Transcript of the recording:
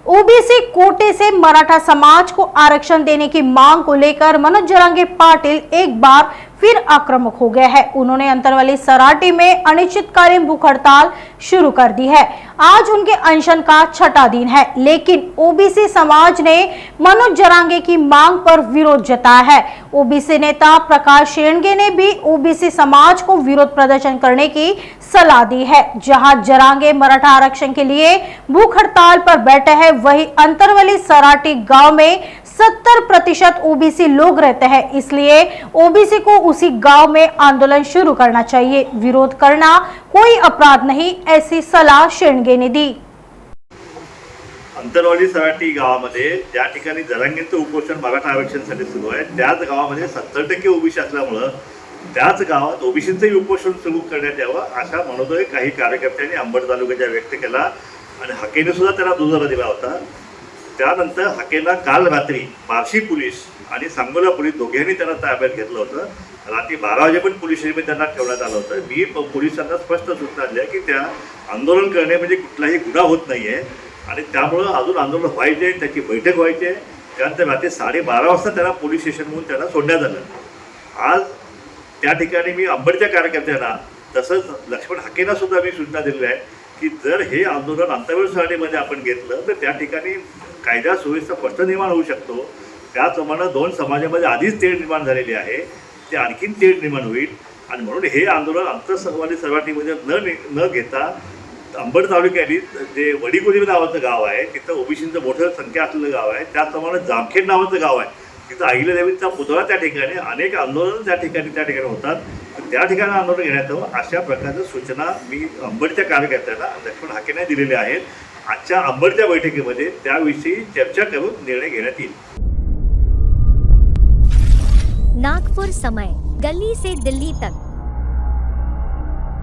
OBC कोटे से मराठा समाज को आरक्षण देने की मांग को लेकर मनोज जरांगे पाटिल एक बार फिर आक्रामक हो गए हैं। उन्होंने अंतरवाली सराटी में अनिश्चितकालीन भूख हड़ताल शुरू कर दी है। आज उनके अनशन का छठा दिन है, लेकिन ओबीसी समाज ने मनोज जरांगे की मांग पर विरोध जताया है। ओबीसी नेता प्रकाश शेंडगे ने भी ओबीसी समाज को विरोध प्रदर्शन करने की सलाह दी है। जहां जरांगे मराठा आरक्षण के लिए भूख हड़ताल पर बैठे हैं, वहीं अंतरवाली सराटी गांव में 70% ओबीसी लोग रहते हैं, इसलिए ओबीसी को उसी गांव में आंदोलन शुरू करना चाहिए। विरोध करना कोई अपराध नहीं, ऐसी सलाह शेंडगे ने दी। अंतरवाली सराटी गावामध्ये ज्या ठिकाणी जरांगेंचं उपोषण मराठा आरक्षणासाठी सुरू आहे, त्याच गावामध्ये 70% ओबीसी असल्यामुळं त्याच गावात ओबीसीचंही उपोषण सुरू करण्यात यावं अशा मनोदय काही कार्यकर्त्यांनी अंबड तालुक्याच्या व्यक्त केला आणि हाकेने सुद्धा त्याला दुजोरा दिला होता। त्यानंतर हाकेला काल रात्री बार्शी पोलीस आणि सांगोला पोलीस दोघांनी त्यांना ताब्यात घेतलं होतं। रात्री 12 वाजेपर्यंत पोलीस स्टेशनमध्ये त्यांना ठेवण्यात आलं होतं। मी पोलिसांना स्पष्ट सूचना दिल्या की त्या आंदोलन करणे म्हणजे कुठलाही गुन्हा होत नाही आहे आणि त्यामुळं अजून आंदोलन व्हायचे, त्याची बैठक व्हायची आहे। त्यानंतर रात्री 12:30 वाजता त्यांना पोलीस स्टेशनमधून त्यांना सोडण्यात आलं। आज त्या ठिकाणी मी अंबडच्या कार्यकर्त्यांना तसंच लक्ष्मण हाकेंना सुद्धा मी सूचना दिली आहे की जर हे आंदोलन अंतर्गत सराटीमध्ये आपण घेतलं तर त्या ठिकाणी कायदा सुव्यवस्था प्रश्न निर्माण होऊ शकतो। त्याचप्रमाणे दोन समाजामध्ये आधीच तेढ निर्माण झालेली आहे, ते आणखीन तेढ निर्माण होईल आणि म्हणून हे आंदोलन अंतरवाली सराटीमध्ये न घेता अंबड तालुक्यातील जे वडीकोली नावाचं गाव आहे, तिथं ओबीसींचं मोठं संख्या असलेलं गाव आहे, त्याचप्रमाणे जामखेड नावाचं गाव आहे, तिथं अहिल्यादेवींचा पुतळा त्या ठिकाणी अनेक आंदोलन त्या ठिकाणी होतात। त्या ठिकाणी आंदोलन घेण्यात यावं अशा प्रकारच्या सूचना मी अंबडच्या कार्यकर्त्यांना लक्ष्मण हाकेंना दिलेल्या आहेत। आजच्या अंबडच्या बैठकीमध्ये त्याविषयी चर्चा करून निर्णय घेण्यात येईल। नागपुर समय, गली से दिल्ली तक।